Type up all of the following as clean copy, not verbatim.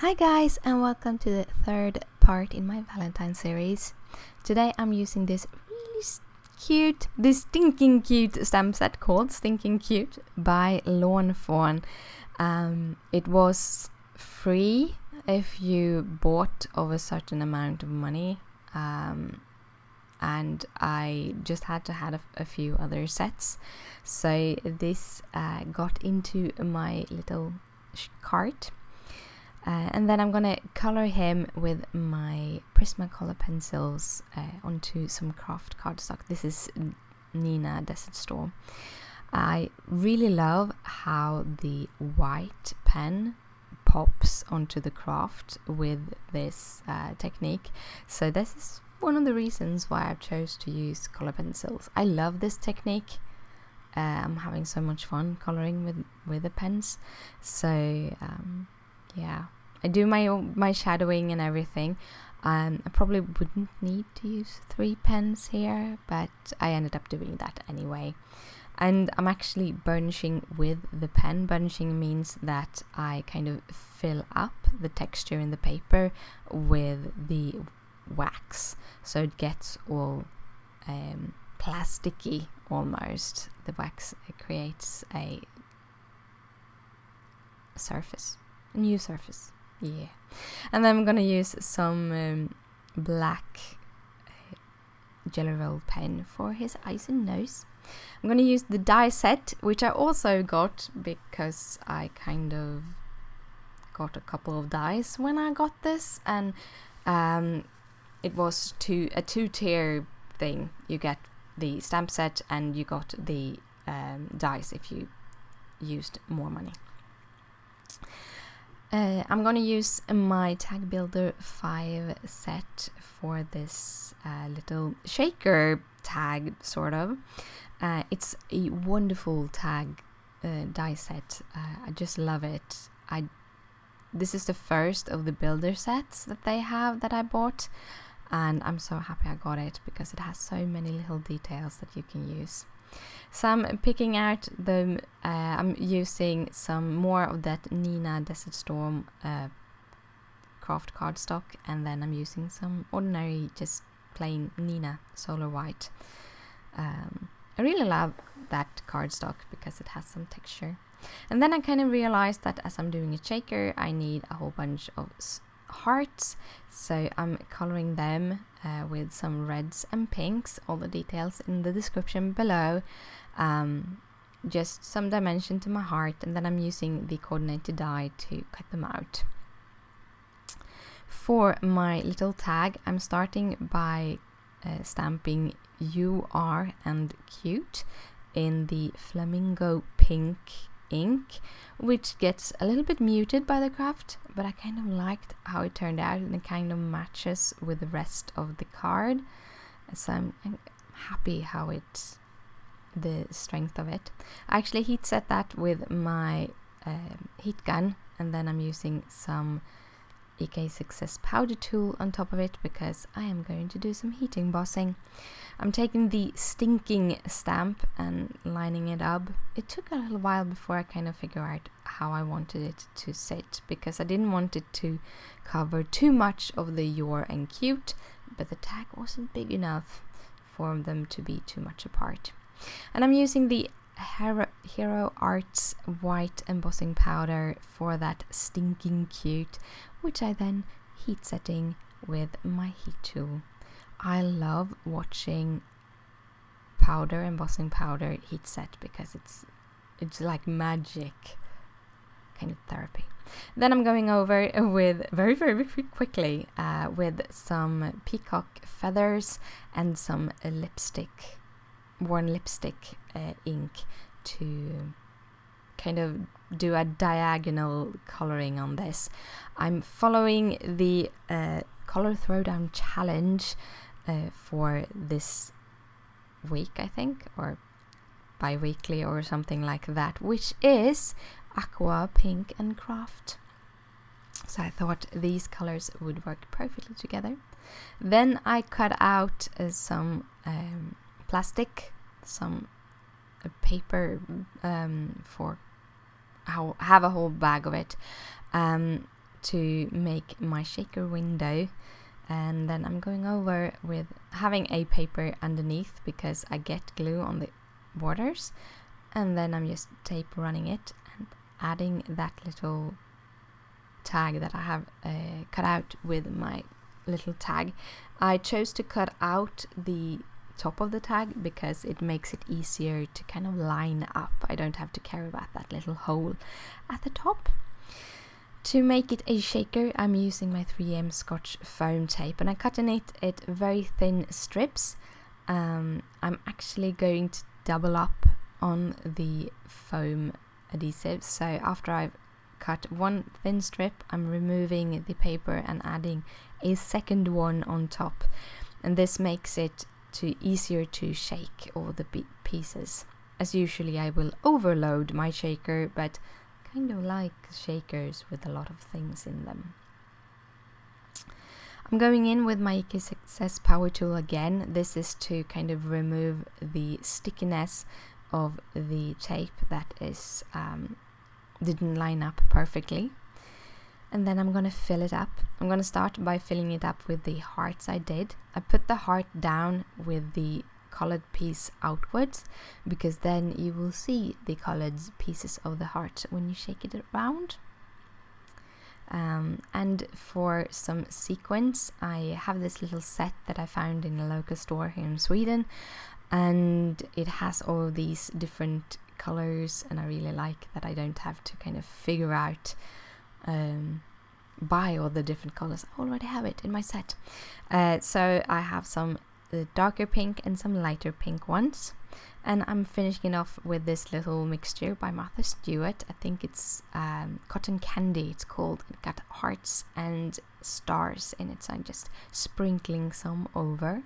Hi guys, and welcome to the third part in my Valentine series. Today I'm using this really stinking cute stamp set called Stinkin Cute by Lawn Fawn. It was free if you bought of a certain amount of money, and I just had to have a few other sets. So this got into my little cart. And then I'm gonna color him with my Prismacolor pencils onto some craft cardstock. This is Nina Desert Storm. I really love how the white pen pops onto the craft with this technique. So this is one of the reasons why I chose to use color pencils. I love this technique. I'm having so much fun coloring with the pens. So yeah, I do my shadowing and everything. I probably wouldn't need to use 3 pens here, but I ended up doing that anyway. And I'm actually burnishing with the pen. Burnishing means that I kind of fill up the texture in the paper with the wax, so it gets all plasticky almost. The wax creates a new surface. Yeah. And then I'm gonna use some black jelly roll pen for his eyes and nose. I'm gonna use the die set, which I also got because I kind of got a couple of dies when I got this, and it was a 2-tier thing. You get the stamp set and you got the dies if you used more money. I'm gonna use my Tag Builder 5 set for this little shaker tag, sort of. It's a wonderful tag die set. I just love it. This is the first of the builder sets that they have that I bought, and I'm so happy I got it because it has so many little details that you can use. So I'm picking out I'm using some more of that Nina Desert Storm craft cardstock, and then I'm using some ordinary, just plain Nina Solar White. I really love that cardstock because it has some texture. And then I kind of realized that as I'm doing a shaker, I need a whole bunch of hearts, so I'm coloring them with some reds and pinks. All the details in the description below. Just some dimension to my heart, and then I'm using the coordinated die to cut them out. For my little tag, I'm starting by stamping "You Are" and "Cute" in the flamingo pink ink, which gets a little bit muted by the craft, but I kind of liked how it turned out, and it kind of matches with the rest of the card. So I'm happy how the strength of it. I actually heat set that with my heat gun, and then I'm using some EK Success powder tool on top of it because I am going to do some heat embossing. I'm taking the Stinkin stamp and lining it up. It took a little while before I kind of figured out how I wanted it to sit, because I didn't want it to cover too much of the "Your" and "Cute", but the tag wasn't big enough for them to be too much apart. And I'm using the Hero Arts white embossing powder for that Stinkin Cute, which I then heat setting with my heat tool. I love watching embossing powder heat set because it's like magic, kind of therapy. Then I'm going over with very, very quickly with some peacock feathers and some worn lipstick ink to kind of do a diagonal coloring on this. I'm following the color throwdown challenge for this week, I think, or bi-weekly or something like that, which is aqua, pink and craft. So I thought these colors would work perfectly together. Then I cut out some plastic, some paper for have a whole bag of it to make my shaker window, and then I'm going over with having a paper underneath because I get glue on the borders, and then I'm just tape running it and adding that little tag that I have cut out with my little tag. I chose to cut out the top of the tag because it makes it easier to kind of line up. I don't have to care about that little hole at the top. To make it a shaker, I'm using my 3M Scotch foam tape, and I cut in it very thin strips. I'm actually going to double up on the foam adhesive, so after I've cut one thin strip, I'm removing the paper and adding a second one on top, and this makes it easier to shake all the pieces. As usually I will overload my shaker, but kind of like shakers with a lot of things in them. I'm going in with my EK Success power tool again. This is to kind of remove the stickiness of the tape that is didn't line up perfectly. And then I'm going to fill it up. I'm going to start by filling it up with the hearts I did. I put the heart down with the colored piece outwards because then you will see the colored pieces of the heart when you shake it around. And for some sequins, I have this little set that I found in a local store here in Sweden, and it has all of these different colors, and I really like that I don't have to kind of figure out buy all the different colors. I already have it in my set. So I have some darker pink and some lighter pink ones, and I'm finishing it off with this little mixture by Martha Stewart. I think it's cotton candy it's called. It got hearts and stars in it, so I'm just sprinkling some over.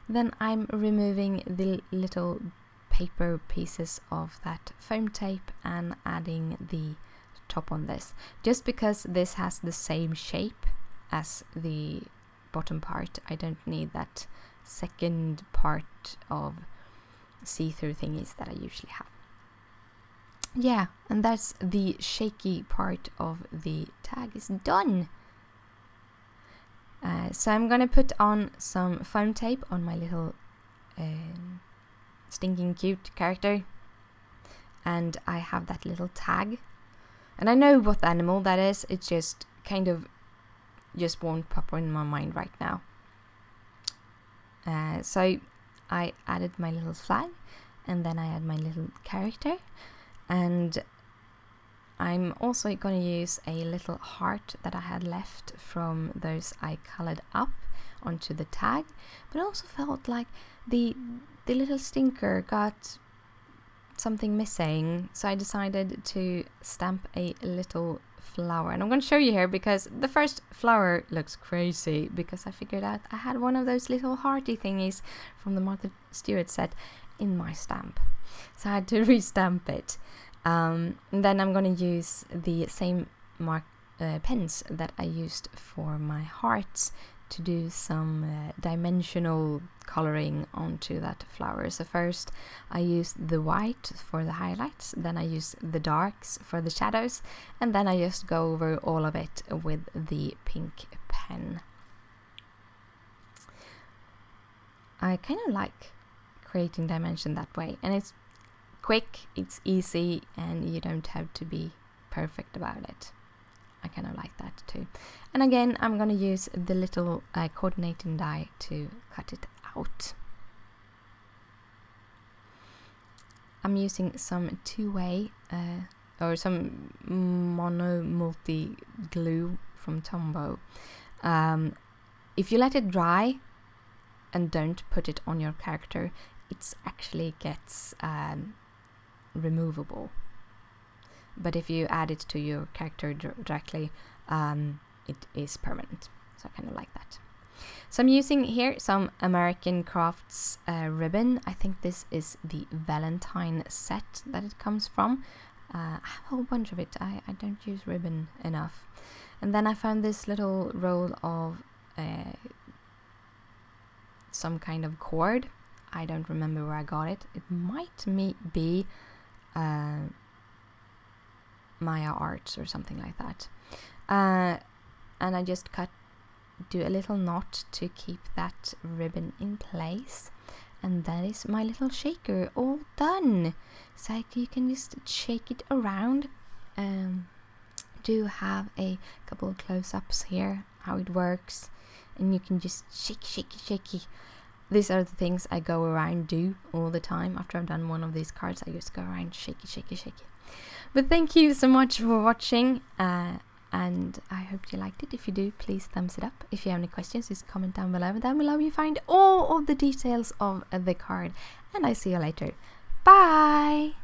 Then I'm removing the little paper pieces of that foam tape and adding the top on this, just because this has the same shape as the bottom part. I don't need that second part of see-through thingies that I usually have. Yeah, and that's the shaky part of the tag is done. So I'm gonna put on some foam tape on my little Stinkin cute character, and I have that little tag, and I know what animal that is. It just kind of just won't pop in my mind right now. So I added my little flag, and then I add my little character, and I'm also going to use a little heart that I had left from those I colored up onto the tag, but I also felt like the little stinker got something missing, so I decided to stamp a little flower, and I'm going to show you here because the first flower looks crazy because I figured out I had one of those little hearty thingies from the Martha Stewart set in my stamp, so I had to restamp it. Then I'm going to use the same pens that I used for my hearts to do some dimensional coloring onto that flower. So first I used the white for the highlights, then I used the darks for the shadows, and then I just go over all of it with the pink pen. I kind of like creating dimension that way, and it's quick, it's easy, and you don't have to be perfect about it. I kind of like that too. And again, I'm going to use the little coordinating die to cut it out. I'm using some two-way or some mono multi glue from Tombow. If you let it dry and don't put it on your character, it actually gets removable. But if you add it to your character directly, it is permanent. So I kind of like that. So I'm using here some American Crafts ribbon. I think this is the Valentine set that it comes from. I have a whole bunch of it. I don't use ribbon enough. And then I found this little roll of some kind of cord. I don't remember where I got it. It might be Maya Arts or something like that. and I just do a little knot to keep that ribbon in place, and that is my little shaker all done. So you can just shake it around. Do have a couple of close-ups here how it works, and you can just shake. These are the things I go around do all the time. After I've done one of these cards, I just go around shake. But thank you so much for watching, and I hope you liked it. If you do, please thumbs it up. If you have any questions, just comment down below. Down below you find all of the details of the card, and I see you later. Bye!